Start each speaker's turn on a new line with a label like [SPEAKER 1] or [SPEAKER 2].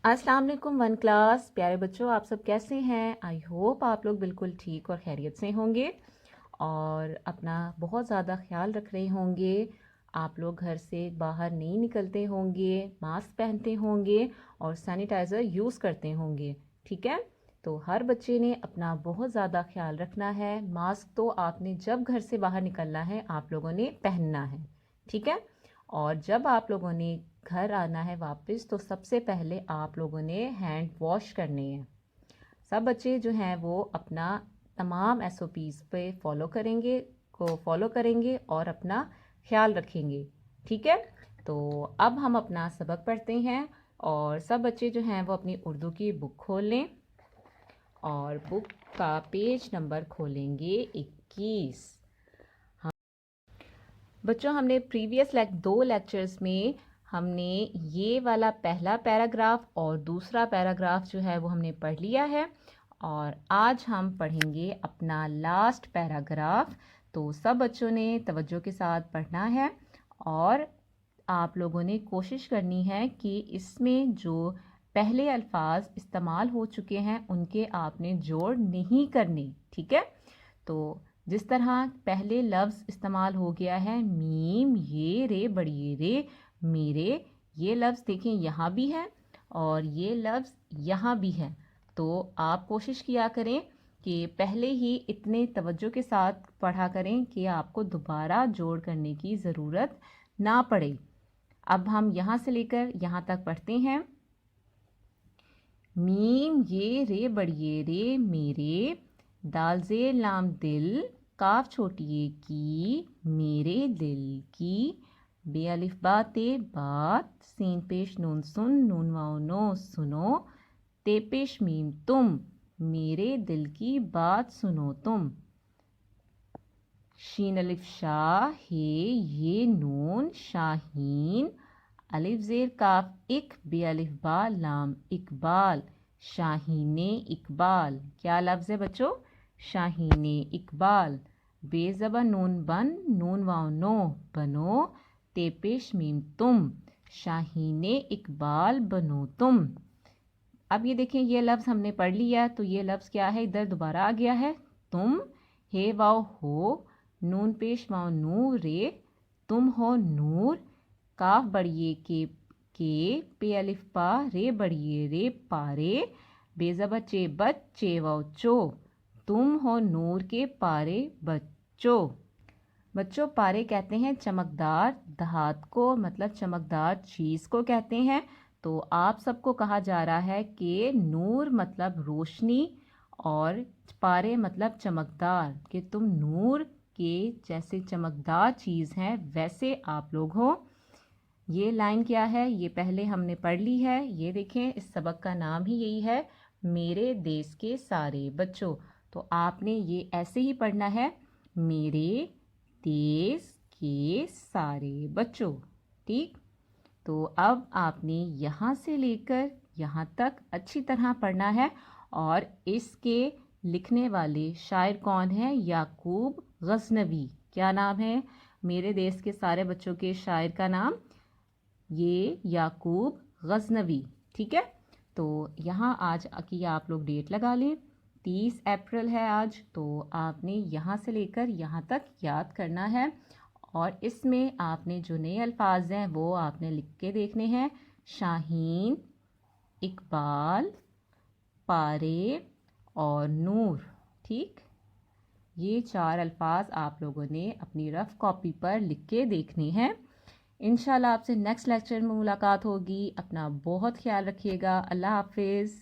[SPEAKER 1] अस्सलाम वालेकुम one class. प्यारे बच्चों, आप सब कैसे हैं? आई होप आप लोग बिल्कुल ठीक और खैरियत से होंगे और अपना बहुत ज़्यादा ख्याल रख रहे होंगे। आप लोग घर से बाहर नहीं निकलते होंगे, मास्क पहनते होंगे और सैनिटाइज़र यूज़ करते होंगे। ठीक है, तो हर बच्चे ने अपना बहुत ज़्यादा ख्याल रखना है। मास्क तो आपने जब घर से बाहर निकलना है आप लोगों ने पहनना है। ठीक है, और जब आप लोगों ने घर आना है वापस तो सबसे पहले आप लोगों ने हैंड वॉश करने हैं। सब बच्चे जो हैं वो अपना तमाम SOPs पे फॉलो करेंगे और अपना ख्याल रखेंगे। ठीक है, तो अब हम अपना सबक पढ़ते हैं और सब बच्चे जो हैं वो अपनी उर्दू की बुक खोल लें और बुक का पेज नंबर खोलेंगे 21। बच्चों, हमने प्रीवियस 2 लेक्चर्स में हमने ये वाला पहला पैराग्राफ और दूसरा पैराग्राफ जो है वो हमने पढ़ लिया है और आज हम पढ़ेंगे अपना लास्ट पैराग्राफ। तो सब बच्चों ने तवज्जो के साथ पढ़ना है और आप लोगों ने कोशिश करनी है कि इसमें जो पहले अल्फाज इस्तेमाल हो चुके हैं उनके आपने जोड़ नहीं करने। ठीक है, तो जिस तरह पहले लफ्ज़ इस्तेमाल हो गया है मीम ये रे बड़ी रे मेरे, ये लफ्ज़ देखें यहाँ भी है और ये लफ्ज़ यहाँ भी है। तो आप कोशिश किया करें कि पहले ही इतने तवज्जो के साथ पढ़ा करें कि आपको दोबारा जोड़ करने की ज़रूरत ना पड़े। अब हम यहाँ से लेकर यहाँ तक पढ़ते हैं। मीम ये रे बड़ी रे मेरे, दाल ज़ेर लाम दिल, काफ छोटी ये की मेरे दिल की, बे अलिफ बा ते बात, सीन पेश नून सुन नून वाओ नो सुनो, ते पेश मीम तुम मेरे दिल की बात सुनो तुम, शीन अलिफ शाह हे ये नून शाहीन, अलिफ ज़ेर काफ इक बे अलिफ बा लाम इकबाल, शाहीने इकबाल। क्या लफ्ज़ है बच्चों? शाहीने इकबाल। बेज़बा नून बन नून वाओ नो बनो, ते पेश मीम तुम शाहीने इकबाल बनो तुम। अब ये देखें, ये लफ्ज़ हमने पढ़ लिया तो ये लफ्ज़ क्या है, इधर दोबारा आ गया है। तुम, हे वाओ हो, नून पेश वाओ नू रे, तुम हो नूर, काफ बड़िए के पे अलिफ पा रे बड़िए रे पारे, बेज़बा चे बच चे वाओ चो, तुम हो नूर के पारे बच्चों। बच्चों, पारे कहते हैं चमकदार धात को, मतलब चमकदार चीज़ को कहते हैं। तो आप सबको कहा जा रहा है कि नूर मतलब रोशनी और पारे मतलब चमकदार, कि तुम नूर के जैसे चमकदार चीज़ हैं वैसे आप लोग हो। ये लाइन क्या है, ये पहले हमने पढ़ ली है। ये देखें, इस सबक का नाम ही यही है, मेरे देश के सारे बच्चों। तो आपने ये ऐसे ही पढ़ना है, मेरे देश के सारे बच्चों। ठीक, तो अब आपने यहाँ से लेकर यहाँ तक अच्छी तरह पढ़ना है। और इसके लिखने वाले शायर कौन है? याकूब गज़नवी। क्या नाम है मेरे देश के सारे बच्चों के शायर का नाम? ये याकूब गज़नवी। ठीक है, तो यहाँ आज की आप लोग डेट लगा लें, 30 अप्रैल है आज। तो आपने यहाँ से लेकर यहाँ तक याद करना है और इसमें आपने जो नए अल्फाज हैं वो आपने लिख के देखने हैं। शाहीन, इकबाल, पारे और नूर। ठीक, ये 4 अल्फाज आप लोगों ने अपनी रफ़ कॉपी पर लिख के देखने हैं। इंशाल्लाह आपसे नेक्स्ट लेक्चर में मुलाकात होगी। अपना बहुत ख्याल रखिएगा। अल्लाह हाफिज़।